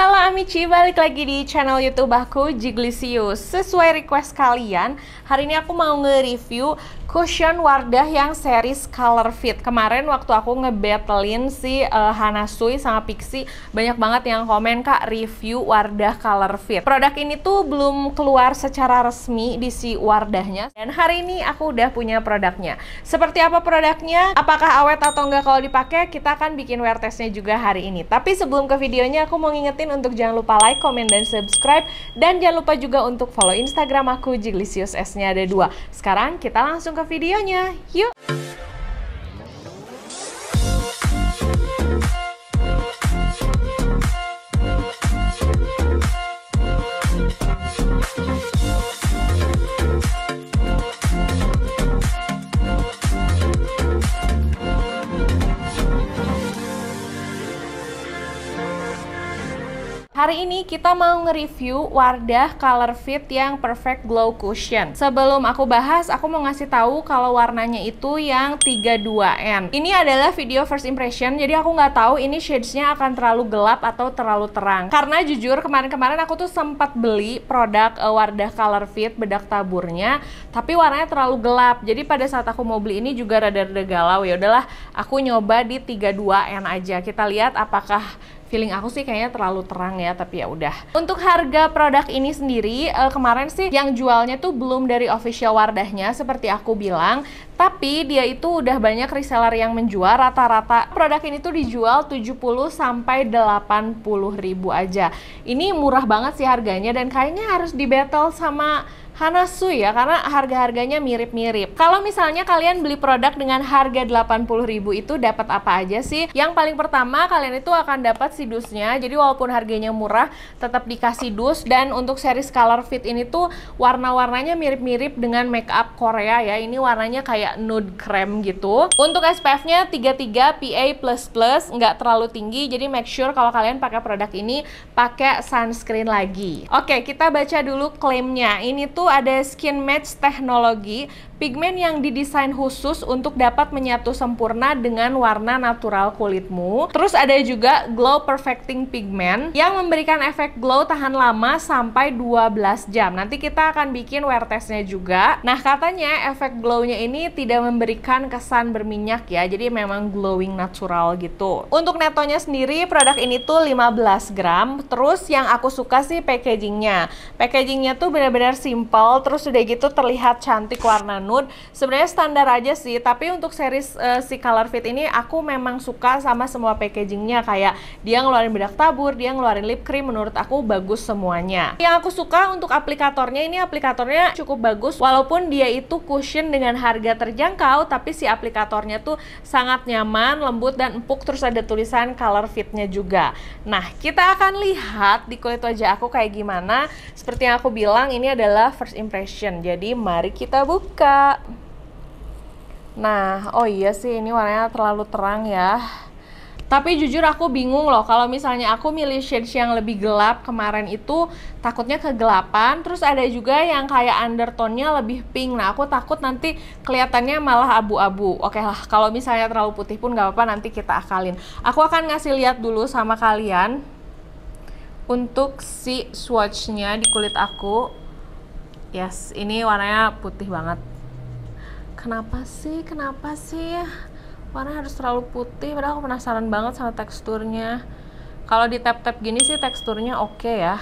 Halo Amici, balik lagi di channel YouTube aku, Jiglisius. Sesuai request kalian, hari ini aku mau nge-review cushion Wardah yang series Color Fit. Kemarin waktu aku ngebattlein si Hanasui sama Pixi, banyak banget yang komen, "Kak, review Wardah Color Fit." Produk ini tuh belum keluar secara resmi di si Wardahnya, dan hari ini aku udah punya produknya. Seperti apa produknya? Apakah awet atau enggak kalau dipakai? Kita akan bikin wear testnya juga hari ini. Tapi sebelum ke videonya, aku mau ngingetin untuk jangan lupa like, komen, dan subscribe. Dan jangan lupa juga untuk follow Instagram aku, Jiglisius, S-nya ada 2. Sekarang kita langsung ke videonya, yuk! Hari ini kita mau nge-review Wardah Color Fit yang Perfect Glow Cushion. Sebelum aku bahas, aku mau ngasih tahu kalau warnanya itu yang 32N. Ini adalah video first impression, jadi aku nggak tahu ini shades-nya akan terlalu gelap atau terlalu terang. Karena jujur kemarin-kemarin aku tuh sempat beli produk Wardah Color Fit bedak taburnya, tapi warnanya terlalu gelap. Jadi pada saat aku mau beli ini juga rada-rada galau. Ya udahlah, aku nyoba di 32N aja. Kita lihat apakah feeling aku sih kayaknya terlalu terang ya, tapi ya udah. Untuk harga produk ini sendiri, kemarin sih yang jualnya tuh belum dari official Wardahnya seperti aku bilang, tapi dia itu udah banyak reseller yang menjual. Rata-rata produk ini tuh dijual 70 sampai 80 ribu aja. Ini murah banget sih harganya, dan kayaknya harus di battle sama Hanasui ya, karena harga-harganya mirip-mirip. Kalau misalnya kalian beli produk dengan harga 80 ribu itu dapat apa aja sih? Yang paling pertama, kalian itu akan dapat si dusnya. Jadi walaupun harganya murah, tetap dikasih dus. Dan untuk series Color Fit ini tuh warna-warnanya mirip-mirip dengan makeup Korea ya. Ini warnanya kayak nude cream gitu. Untuk SPF-nya 33 PA++, nggak terlalu tinggi. Jadi make sure kalau kalian pakai produk ini pakai sunscreen lagi. Oke, kita baca dulu klaimnya. Ini tuh ada skin match teknologi, pigmen yang didesain khusus untuk dapat menyatu sempurna dengan warna natural kulitmu. Terus ada juga glow perfecting pigment yang memberikan efek glow tahan lama sampai 12 jam. Nanti kita akan bikin wear testnya juga. Nah, katanya efek glownya ini tidak memberikan kesan berminyak ya, jadi memang glowing natural gitu. Untuk netonya sendiri, produk ini tuh 15 gram. Terus yang aku suka sih packagingnya. Packagingnya tuh benar-benar simple, terus udah gitu terlihat cantik warna nude. Sebenarnya standar aja sih, tapi untuk series si Color Fit ini aku memang suka sama semua packagingnya. Kayak dia ngeluarin bedak tabur, dia ngeluarin lip cream, menurut aku bagus semuanya. Yang aku suka untuk aplikatornya, ini aplikatornya cukup bagus. Walaupun dia itu cushion dengan harga terjangkau, tapi si aplikatornya tuh sangat nyaman, lembut, dan empuk. Terus ada tulisan Color Fit-nya juga. Nah, kita akan lihat di kulit wajah aku kayak gimana. Seperti yang aku bilang, ini adalah first impression, jadi mari kita buka. Nah, oh iya sih, ini warnanya terlalu terang ya. Tapi jujur aku bingung loh, kalau misalnya aku milih shades yang lebih gelap kemarin itu takutnya kegelapan. Terus ada juga yang kayak undertone-nya lebih pink. Nah, aku takut nanti kelihatannya malah abu-abu. Oke lah, kalau misalnya terlalu putih pun gak apa-apa, nanti kita akalin. Aku akan ngasih lihat dulu sama kalian untuk si swatch-nya di kulit aku. Yes, ini warnanya putih banget. Kenapa sih? Kenapa sih? Warnanya harus terlalu putih, padahal aku penasaran banget sama teksturnya. Kalau di tap-tap gini sih teksturnya oke ya.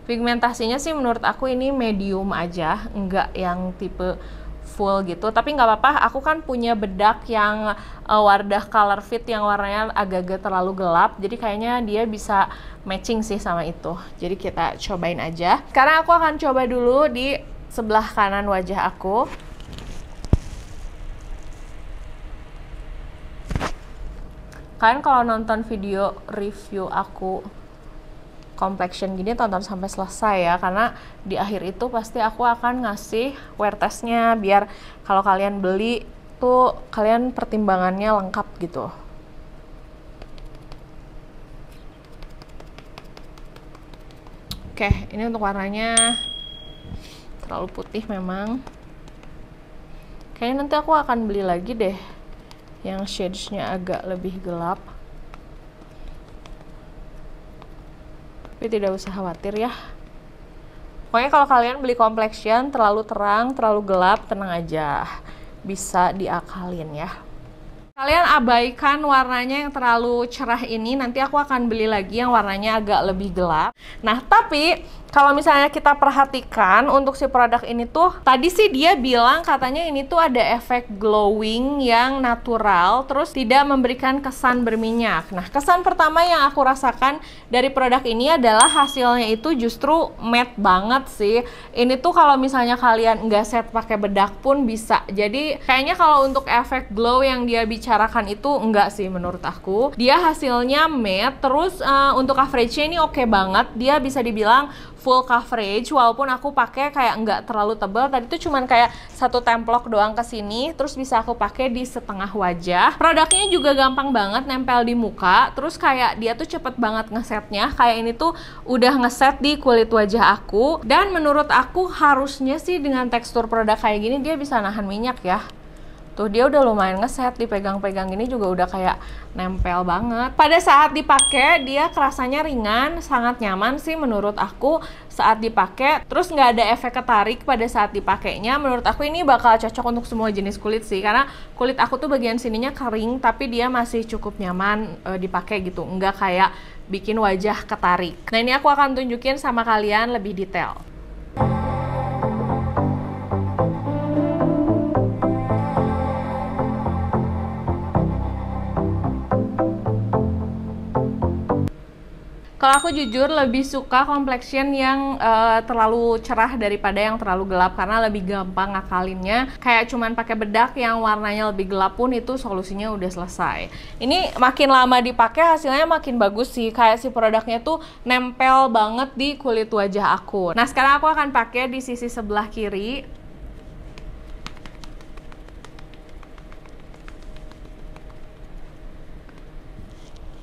Pigmentasinya sih menurut aku ini medium aja, enggak yang tipe full gitu. Tapi nggak apa-apa, aku kan punya bedak yang Wardah Color Fit yang warnanya agak-agak terlalu gelap. Jadi kayaknya dia bisa matching sih sama itu. Jadi kita cobain aja. Sekarang aku akan coba dulu di sebelah kanan wajah aku. Kalian kalau nonton video review aku complexion gini, tonton sampai selesai ya, karena di akhir itu pasti aku akan ngasih wear testnya biar kalau kalian beli tuh kalian pertimbangannya lengkap gitu. Oke, ini untuk warnanya terlalu putih memang. Kayaknya nanti aku akan beli lagi deh yang shades-nya agak lebih gelap. Tapi tidak usah khawatir ya. Pokoknya kalau kalian beli complexion terlalu terang, terlalu gelap, tenang aja. Bisa diakalin ya. Kalian abaikan warnanya yang terlalu cerah ini, nanti aku akan beli lagi yang warnanya agak lebih gelap. Nah, tapi kalau misalnya kita perhatikan untuk si produk ini tuh, tadi sih dia bilang katanya ini tuh ada efek glowing yang natural, terus tidak memberikan kesan berminyak. Nah, kesan pertama yang aku rasakan dari produk ini adalah hasilnya itu justru matte banget sih. Ini tuh kalau misalnya kalian nggak set pakai bedak pun bisa. Jadi kayaknya kalau untuk efek glow yang dia bicarakan itu enggak sih menurut aku. Dia hasilnya matte, terus untuk coveragenya ini oke banget. Dia bisa dibilang full coverage, walaupun aku pakai kayak nggak terlalu tebal. Tadi tuh cuman kayak satu templok doang ke sini, terus bisa aku pakai di setengah wajah. Produknya juga gampang banget nempel di muka, terus kayak dia tuh cepet banget ngesetnya. Kayak ini tuh udah ngeset di kulit wajah aku, dan menurut aku harusnya sih dengan tekstur produk kayak gini dia bisa nahan minyak ya. Tuh dia udah lumayan ngeset, dipegang-pegang ini juga udah kayak nempel banget. Pada saat dipakai dia kerasanya ringan, sangat nyaman sih menurut aku saat dipakai. Terus nggak ada efek ketarik pada saat dipakainya. Menurut aku ini bakal cocok untuk semua jenis kulit sih, karena kulit aku tuh bagian sininya kering, tapi dia masih cukup nyaman dipakai gitu, nggak kayak bikin wajah ketarik. Nah ini aku akan tunjukin sama kalian lebih detail. Kalau aku jujur lebih suka complexion yang terlalu cerah daripada yang terlalu gelap, karena lebih gampang ngakalinnya. Kayak cuman pakai bedak yang warnanya lebih gelap pun itu solusinya udah selesai. Ini makin lama dipakai hasilnya makin bagus sih. Kayak si produknya tuh nempel banget di kulit wajah aku. Nah sekarang aku akan pakai di sisi sebelah kiri.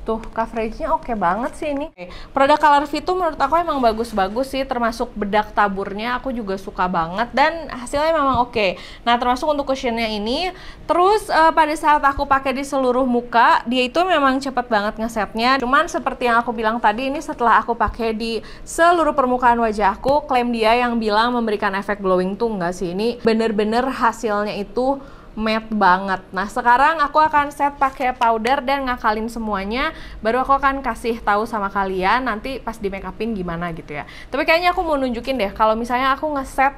Tuh coveragenya oke banget sih ini. Produk Color Fit tuh menurut aku emang bagus-bagus sih, termasuk bedak taburnya aku juga suka banget dan hasilnya memang oke. Nah termasuk untuk cushionnya ini. Terus pada saat aku pakai di seluruh muka, dia itu memang cepet banget ngesetnya. Cuman seperti yang aku bilang tadi, ini setelah aku pakai di seluruh permukaan wajah aku, klaim dia yang bilang memberikan efek glowing tuh enggak sih. Ini bener-bener hasilnya itu matte banget. Nah sekarang aku akan set pakai powder dan ngakalin semuanya, baru aku akan kasih tahu sama kalian nanti pas di make upin gimana gitu ya. Tapi kayaknya aku mau nunjukin deh kalau misalnya aku ngeset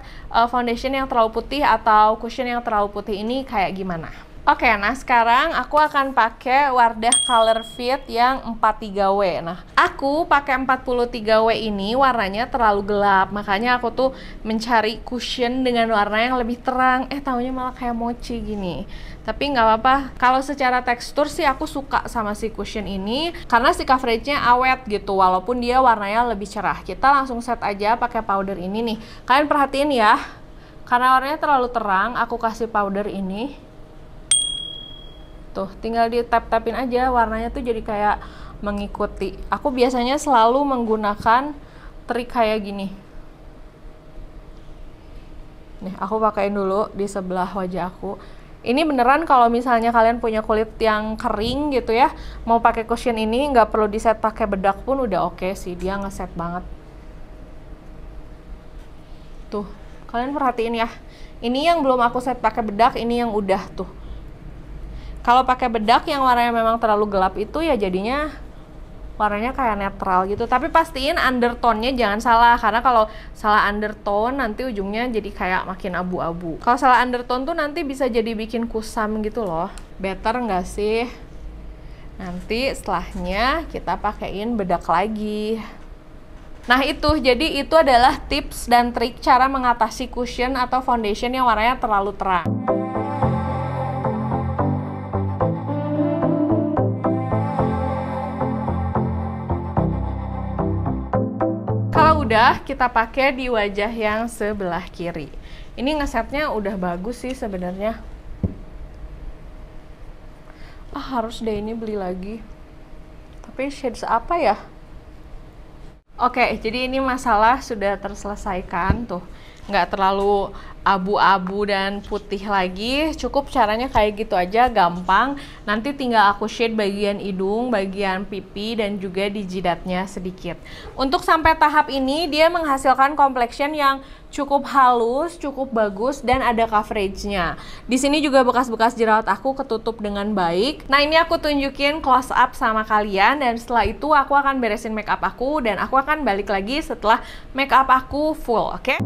foundation yang terlalu putih atau cushion yang terlalu putih ini kayak gimana. Oke, nah sekarang aku akan pakai Wardah Color Fit yang 43W. Nah, aku pakai 43W ini warnanya terlalu gelap, makanya aku tuh mencari cushion dengan warna yang lebih terang. Taunya malah kayak mochi gini. Tapi nggak apa-apa, kalau secara tekstur sih aku suka sama si cushion ini karena si coveragenya awet gitu, walaupun dia warnanya lebih cerah. Kita langsung set aja pakai powder ini nih. Kalian perhatiin ya, karena warnanya terlalu terang, aku kasih powder ini. Tuh, tinggal di tap-tapin aja, warnanya tuh jadi kayak mengikuti. Aku biasanya selalu menggunakan trik kayak gini. Nih, aku pakaiin dulu di sebelah wajah aku. Ini beneran kalau misalnya kalian punya kulit yang kering gitu ya, mau pakai cushion ini nggak perlu diset pakai bedak pun udah oke sih, dia ngeset banget. Tuh, kalian perhatiin ya. Ini yang belum aku set pakai bedak, ini yang udah tuh. Kalau pakai bedak yang warnanya memang terlalu gelap itu ya jadinya warnanya kayak netral gitu. Tapi pastiin undertone-nya jangan salah, karena kalau salah undertone nanti ujungnya jadi kayak makin abu-abu. Kalau salah undertone tuh nanti bisa jadi bikin kusam gitu loh. Better nggak sih? Nanti setelahnya kita pakein bedak lagi. Nah itu, jadi itu adalah tips dan trik cara mengatasi cushion atau foundation yang warnanya terlalu terang. Kalau udah, kita pakai di wajah yang sebelah kiri. Ini ngesetnya udah bagus sih sebenarnya. Harus deh ini beli lagi. Tapi shades apa ya? Oke, jadi ini masalah sudah terselesaikan tuh. nggak terlalu abu-abu dan putih lagi. Cukup caranya kayak gitu aja, gampang. Nanti tinggal aku shade bagian hidung, bagian pipi, dan juga di jidatnya sedikit. Untuk sampai tahap ini dia menghasilkan complexion yang cukup halus, cukup bagus, dan ada coveragenya. Di sini juga bekas-bekas jerawat aku ketutup dengan baik. Nah, ini aku tunjukin close up sama kalian, dan setelah itu aku akan beresin makeup aku, dan aku akan balik lagi setelah makeup aku full, oke?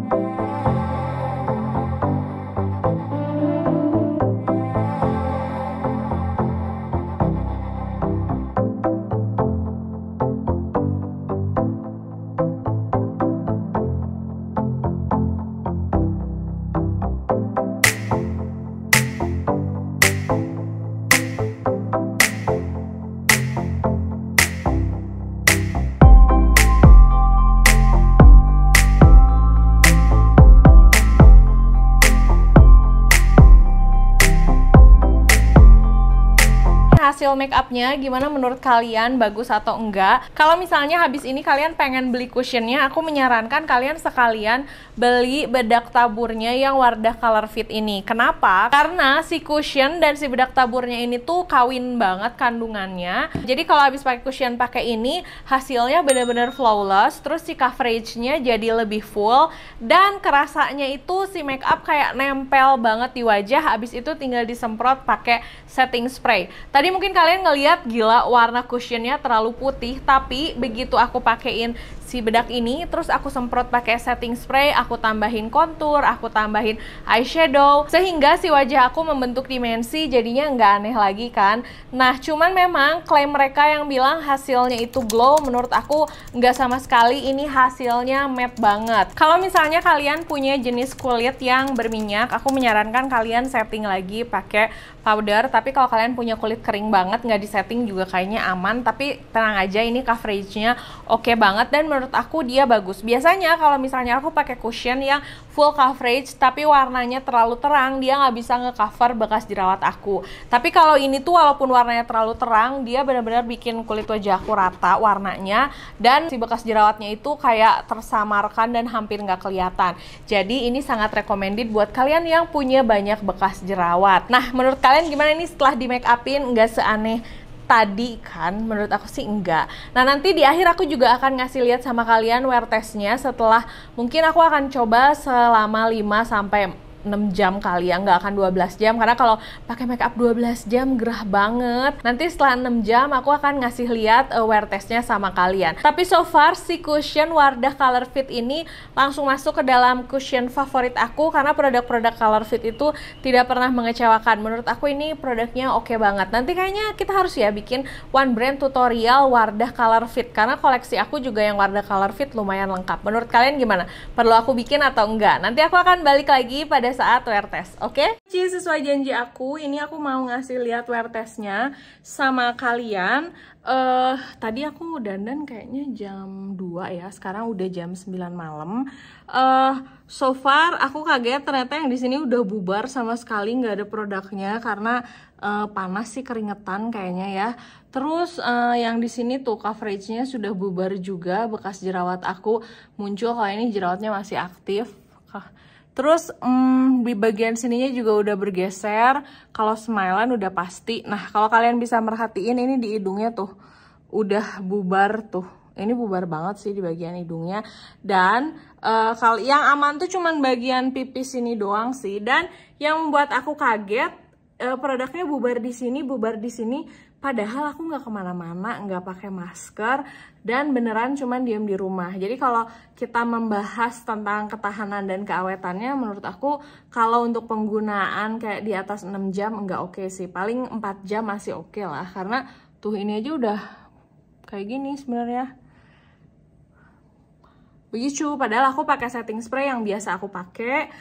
Hasil make upnya gimana menurut kalian, bagus atau enggak? Kalau misalnya habis ini kalian pengen beli cushionnya, aku menyarankan kalian sekalian beli bedak taburnya yang Wardah Color Fit ini. Kenapa? Karena si cushion dan si bedak taburnya ini tuh kawin banget kandungannya. Jadi kalau habis pakai cushion pakai ini, hasilnya bener-bener flawless. Terus si coveragenya jadi lebih full, dan kerasanya itu si make up kayak nempel banget di wajah. Habis itu tinggal disemprot pakai setting spray. Tadi mungkin kalian ngeliat gila warna cushionnya terlalu putih, tapi begitu aku pakein si bedak ini, terus aku semprot pakai setting spray, aku tambahin kontur, aku tambahin eyeshadow, sehingga si wajah aku membentuk dimensi, jadinya nggak aneh lagi kan. Nah, cuman memang klaim mereka yang bilang hasilnya itu glow, menurut aku nggak sama sekali. Ini hasilnya matte banget. Kalau misalnya kalian punya jenis kulit yang berminyak, aku menyarankan kalian setting lagi pakai powder. Tapi kalau kalian punya kulit kering banget, nggak di setting juga kayaknya aman. Tapi tenang aja, ini coveragenya oke banget, dan menurut aku dia bagus. Biasanya kalau misalnya aku pakai cushion yang full coverage tapi warnanya terlalu terang, dia nggak bisa ngecover bekas jerawat aku. Tapi kalau ini tuh walaupun warnanya terlalu terang, dia benar-benar bikin kulit wajah aku rata warnanya, dan si bekas jerawatnya itu kayak tersamarkan dan hampir nggak kelihatan. Jadi ini sangat recommended buat kalian yang punya banyak bekas jerawat. Nah, menurut kalian gimana nih setelah di make upin? Nggak seaneh tadi kan? Menurut aku sih enggak. Nah, nanti di akhir aku juga akan ngasih lihat sama kalian wear testnya. Setelah mungkin aku akan coba selama 5-6 jam kali ya, nggak akan 12 jam, karena kalau pakai makeup 12 jam gerah banget. Nanti setelah 6 jam aku akan ngasih lihat wear testnya sama kalian. Tapi so far si cushion Wardah Color Fit ini langsung masuk ke dalam cushion favorit aku, karena produk-produk Color Fit itu tidak pernah mengecewakan. Menurut aku ini produknya oke banget. Nanti kayaknya kita harus ya bikin one brand tutorial Wardah Color Fit, karena koleksi aku juga yang Wardah Color Fit lumayan lengkap. Menurut kalian gimana? Perlu aku bikin atau enggak? Nanti aku akan balik lagi pada saat wear test, oke? Sesuai janji aku, ini aku mau ngasih lihat wear testnya sama kalian. Tadi aku dandan kayaknya jam 2 ya, sekarang udah jam 9 malam. So far aku kaget ternyata yang di sini udah bubar sama sekali, nggak ada produknya karena panas sih, keringetan kayaknya ya. Terus yang di sini tuh coveragenya sudah bubar juga, bekas jerawat aku muncul, kalau ini jerawatnya masih aktif. Terus di bagian sininya juga udah bergeser. Kalau smilean udah pasti. Nah, kalau kalian bisa merhatiin ini di hidungnya tuh udah bubar tuh. Ini bubar banget sih di bagian hidungnya. Dan kalau yang aman tuh cuman bagian pipis sini doang sih. Dan yang membuat aku kaget, produknya bubar di sini, bubar di sini. Padahal aku nggak kemana-mana, nggak pakai masker, dan beneran cuman diem di rumah. Jadi kalau kita membahas tentang ketahanan dan keawetannya, menurut aku kalau untuk penggunaan kayak di atas 6 jam nggak oke sih. Paling 4 jam masih oke lah, karena tuh ini aja udah kayak gini sebenarnya. Begitu, padahal aku pakai setting spray yang biasa aku pakai.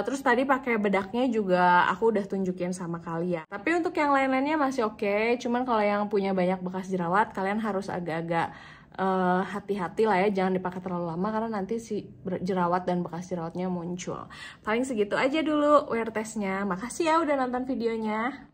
Terus tadi pakai bedaknya juga aku udah tunjukin sama kalian. Tapi untuk yang lain-lainnya masih oke. Cuman kalau yang punya banyak bekas jerawat, kalian harus agak-agak hati-hati lah ya, jangan dipakai terlalu lama karena nanti si jerawat dan bekas jerawatnya muncul. Paling segitu aja dulu wear testnya. Makasih ya udah nonton videonya.